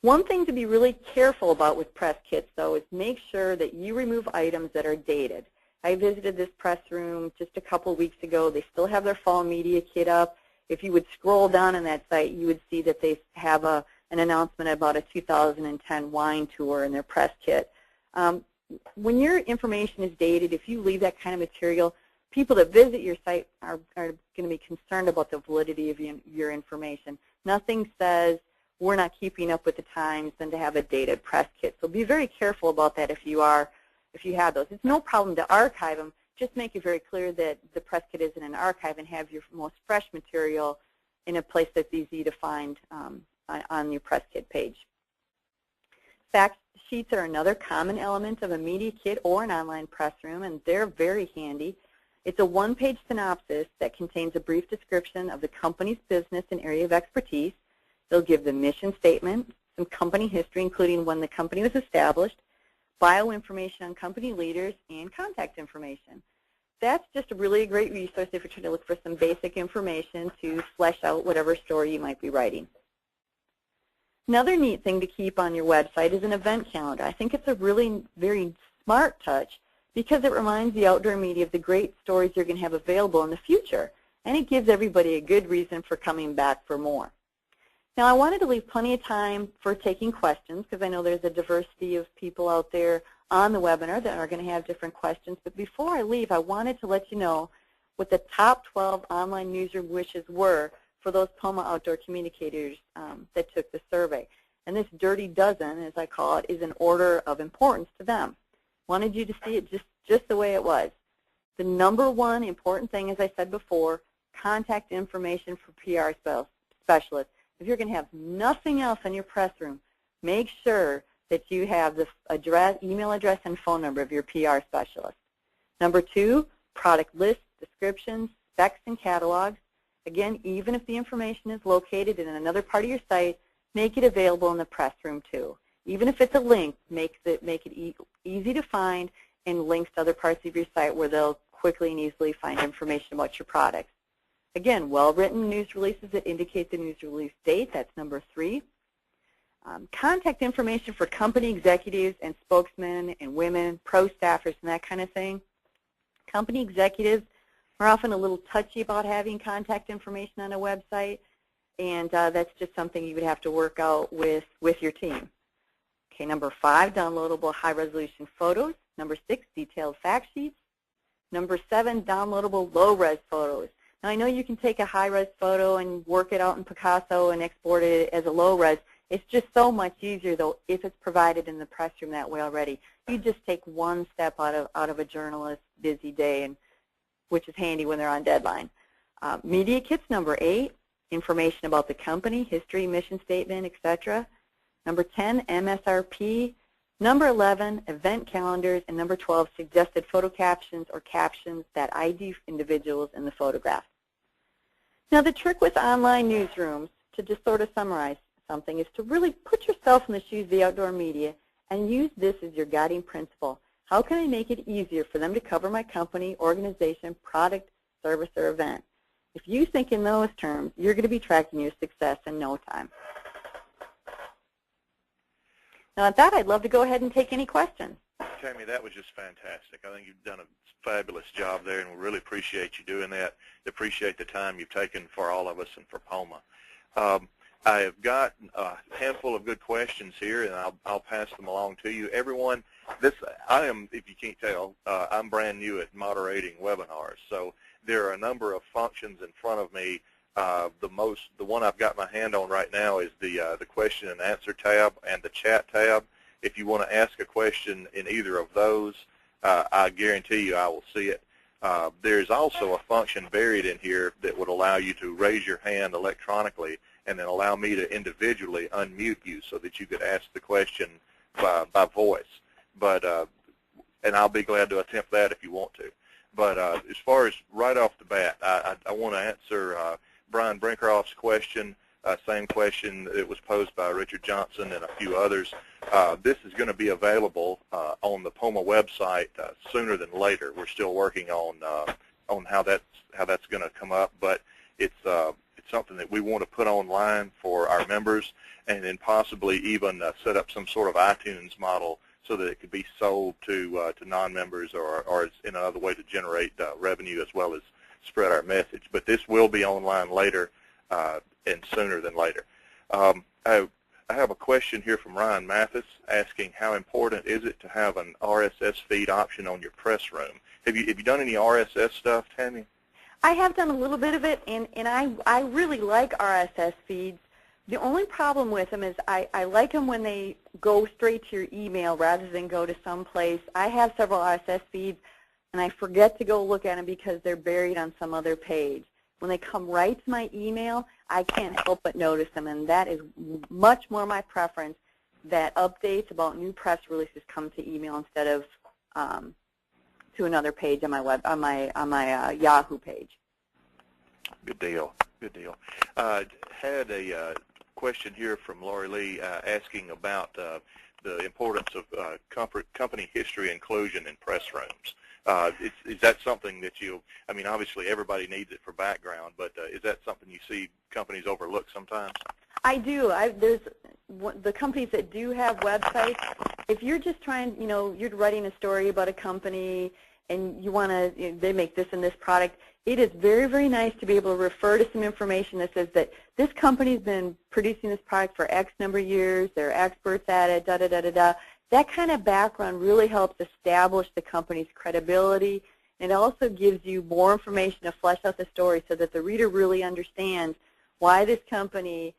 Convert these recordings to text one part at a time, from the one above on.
One thing to be really careful about with press kits, though, is make sure that you remove items that are dated. I visited this press room just a couple weeks ago. They still have their fall media kit up. If you would scroll down on that site, you would see that they have an announcement about a 2010 wine tour in their press kit. When your information is dated, if you leave that kind of material, people that visit your site are going to be concerned about the validity of your information. Nothing says we're not keeping up with the times than to have a dated press kit. So be very careful about that if you have those. It's no problem to archive them. Just make it very clear that the press kit isn't an archive and have your most fresh material in a place that's easy to find on your press kit page. Fact sheets are another common element of a media kit or an online press room, and they're very handy. It's a one-page synopsis that contains a brief description of the company's business and area of expertise. They'll give the mission statement, some company history, including when the company was established, bio information on company leaders, and contact information. That's just a really great resource if you're trying to look for some basic information to flesh out whatever story you might be writing. Another neat thing to keep on your website is an event calendar. I think it's a really very smart touch because it reminds the outdoor media of the great stories you're going to have available in the future, and it gives everybody a good reason for coming back for more. Now, I wanted to leave plenty of time for taking questions because I know there's a diversity of people out there on the webinar that are going to have different questions. But before I leave, I wanted to let you know what the top 12 online newsroom wishes were for those POMA outdoor communicators that took the survey. And this dirty dozen, as I call it, is an order of importance to them. Wanted you to see it just the way it was. The number one important thing, as I said before, contact information for PR specialists. If you're going to have nothing else in your press room, make sure that you have the address, email address and phone number of your PR specialist. Number two, product lists, descriptions, specs, and catalogs. Again, even if the information is located in another part of your site, make it available in the press room too. Even if it's a link, make it easy to find and links to other parts of your site where they'll quickly and easily find information about your products. Again, well-written news releases that indicate the news release date, that's number three. Contact information for company executives and spokesmen and women, pro staffers and that kind of thing. Company executives are often a little touchy about having contact information on a website, and that's just something you would have to work out with your team. Okay, number five, downloadable high-resolution photos. Number six, detailed fact sheets. Number seven, downloadable low-res photos. Now, I know you can take a high-res photo and work it out in Picasso and export it as a low-res. It's just so much easier, though, if it's provided in the press room that way already. You just take one step out of a journalist's busy day, and which is handy when they're on deadline. Media kits, number 8, information about the company, history, mission statement, etc. Number 10, MSRP. Number 11, event calendars. And number 12, suggested photo captions or captions that ID individuals in the photograph. Now, the trick with online newsrooms, to just sort of summarize something, is to really put yourself in the shoes of the outdoor media and use this as your guiding principle. How can I make it easier for them to cover my company, organization, product, service, or event? If you think in those terms, you're going to be tracking your success in no time. Now, at that, I'd love to go ahead and take any questions. Tammy, that was just fantastic. I think you've done a fabulous job there, and we really appreciate you doing that. Appreciate the time you've taken for all of us and for POMA. I have got a handful of good questions here, and I'll pass them along to you. Everyone, I am, if you can't tell, I'm brand new at moderating webinars, so there are a number of functions in front of me. The one I've got my hand on right now is the question and answer tab and the chat tab. If you want to ask a question in either of those, I guarantee you I will see it. There's also a function buried in here that would allow you to raise your hand electronically and then allow me to individually unmute you so that you could ask the question by voice. And I'll be glad to attempt that if you want to. But as far as right off the bat, I want to answer Brian Brincroft's question, same question that was posed by Richard Johnson and a few others. This is going to be available on the POMA website sooner than later. We're still working on how that's going to come up, but it's something that we want to put online for our members. and then possibly even set up some sort of iTunes model so that it could be sold to non-members or as in another way to generate revenue as well as spread our message. But this will be online later and sooner than later. I have a question here from Ryan Mathis asking how important is it to have an RSS feed option on your press room? Have you done any RSS stuff, Tammy? I have done a little bit of it, and I really like RSS feeds. The only problem with them is I like them when they go straight to your email rather than go to some place. I have several RSS feeds, and I forget to go look at them because they're buried on some other page. When they come right to my email, I can't help but notice them, and that is much more my preference, that updates about new press releases come to email instead of to another page on my Yahoo page. Good deal. Good deal. Had a question here from Lori Lee asking about the importance of company history inclusion in press rooms. Is that something that I mean, obviously everybody needs it for background, but is that something you see companies overlook sometimes? I do. There's the companies that do have websites. If you're just trying, you're writing a story about a company and you want to, they make this and this product, it is very, very nice to be able to refer to some information that says that this company's been producing this product for X number of years, they're experts at it, da-da-da-da-da. That kind of background really helps establish the company's credibility, and it also gives you more information to flesh out the story so that the reader really understands why this company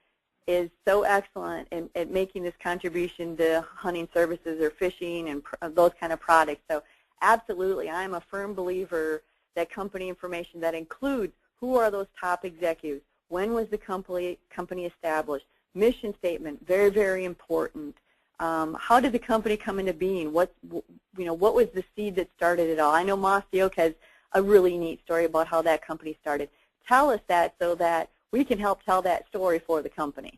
is so excellent at making this contribution to hunting services or fishing and those kind of products. So absolutely, I'm a firm believer that company information that includes who are those top executives, when was the company established, mission statement, very, very important. How did the company come into being? What was the seed that started it all? I know Mossy Oak has a really neat story about how that company started. Tell us that so that we can help tell that story for the company.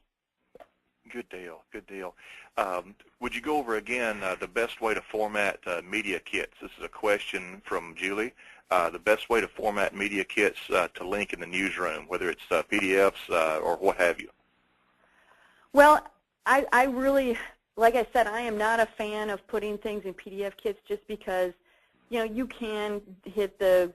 Good deal. Good deal. Would you go over again the best way to format media kits? This is a question from Julie. The best way to format media kits to link in the newsroom, whether it's PDFs or what have you. Well, I really, like I said, I am not a fan of putting things in PDF kits just because, you can hit the,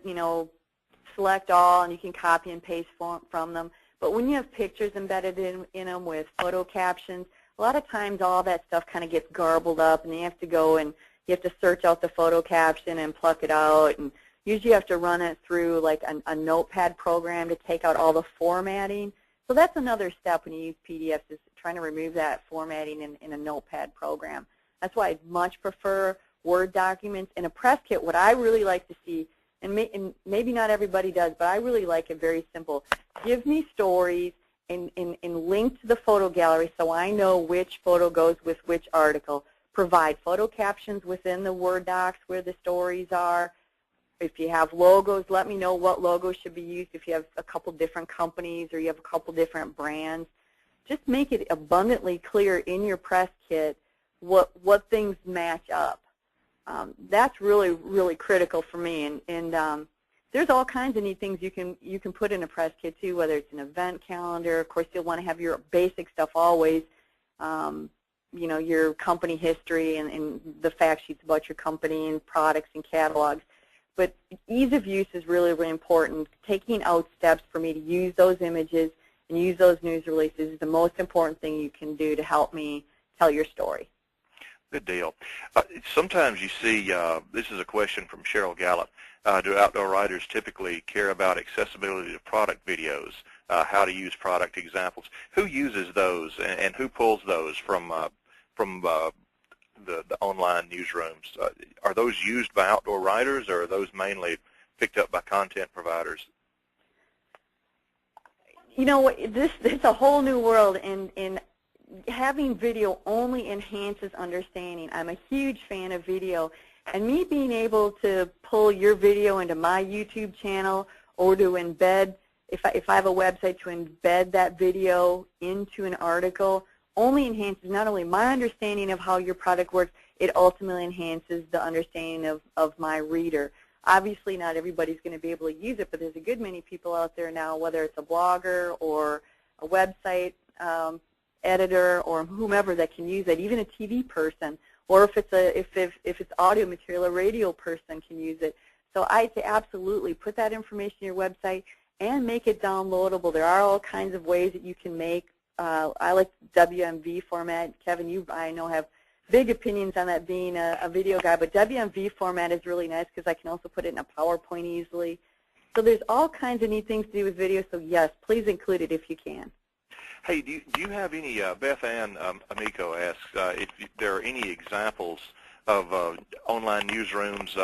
select all and you can copy and paste from them. But when you have pictures embedded in them with photo captions, a lot of times all that stuff kind of gets garbled up and you have to go and you have to search out the photo caption and pluck it out. And usually you have to run it through like a notepad program to take out all the formatting. So that's another step when you use PDFs, is trying to remove that formatting in a notepad program. That's why I much prefer Word documents. In a press kit, what I really like to see, and maybe not everybody does, but I really like it very simple. Give me stories and link to the photo gallery so I know which photo goes with which article. Provide photo captions within the Word docs where the stories are. If you have logos, let me know what logos should be used if you have a couple different companies or you have a couple different brands. Just make it abundantly clear in your press kit what things match up. That's really, really critical for me. And there's all kinds of neat things you can put in a press kit too, whether it's an event calendar. Of course, you'll want to have your basic stuff always. Your company history and the fact sheets about your company and products and catalogs. But ease of use is really, really important. Taking out steps for me to use those images and use those news releases is the most important thing you can do to help me tell your story. Good deal. Sometimes you see, this is a question from Cheryl Gallup, do outdoor writers typically care about accessibility to product videos, how to use product examples? Who uses those and who pulls those from the online newsrooms? Are those used by outdoor writers, or are those mainly picked up by content providers? It's a whole new world, and having video only enhances understanding. I'm a huge fan of video, and me being able to pull your video into my YouTube channel or to embed, if I have a website, to embed that video into an article only enhances not only my understanding of how your product works, it ultimately enhances the understanding of my reader. Obviously, not everybody's going to be able to use it, but there's a good many people out there now, whether it's a blogger or a website editor or whomever that can use it, even a TV person, or if it's audio material, a radio person can use it. So I'd say absolutely put that information in your website and make it downloadable. There are all kinds of ways that you can make. I like WMV format. Kevin, you I know have big opinions on that being a video guy, but WMV format is really nice because I can also put it in a PowerPoint easily. So there's all kinds of neat things to do with video, so yes, please include it if you can. Hey, do you have any, Beth Ann Amico asks, if there are any examples of online newsrooms.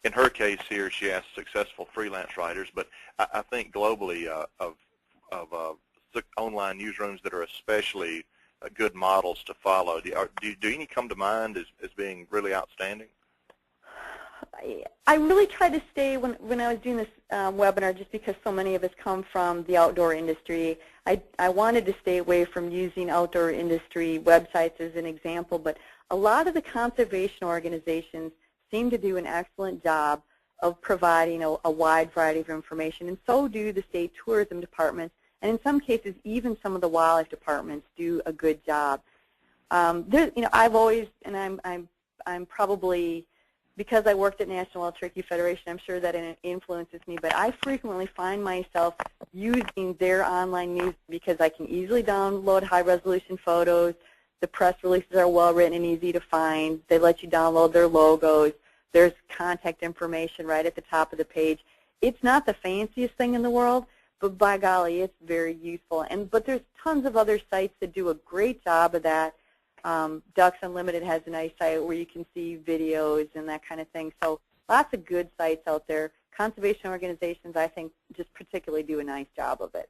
In her case here, she asked successful freelance writers, but I think globally of online newsrooms that are especially good models to follow. Do any come to mind as being really outstanding? I really tried to stay, when I was doing this webinar, just because so many of us come from the outdoor industry, I wanted to stay away from using outdoor industry websites as an example, but a lot of the conservation organizations seem to do an excellent job of providing a wide variety of information, and so do the state tourism departments, and in some cases even some of the wildlife departments do a good job. I've always, and I'm probably, because I worked at National Wild Turkey Federation, I'm sure that it influences me, but I frequently find myself using their online news because I can easily download high-resolution photos. The press releases are well-written and easy to find. They let you download their logos. There's contact information right at the top of the page. It's not the fanciest thing in the world, but by golly, it's very useful. But there's tons of other sites that do a great job of that. Ducks Unlimited has a nice site where you can see videos and that kind of thing. So lots of good sites out there. Conservation organizations, I think, just particularly do a nice job of it.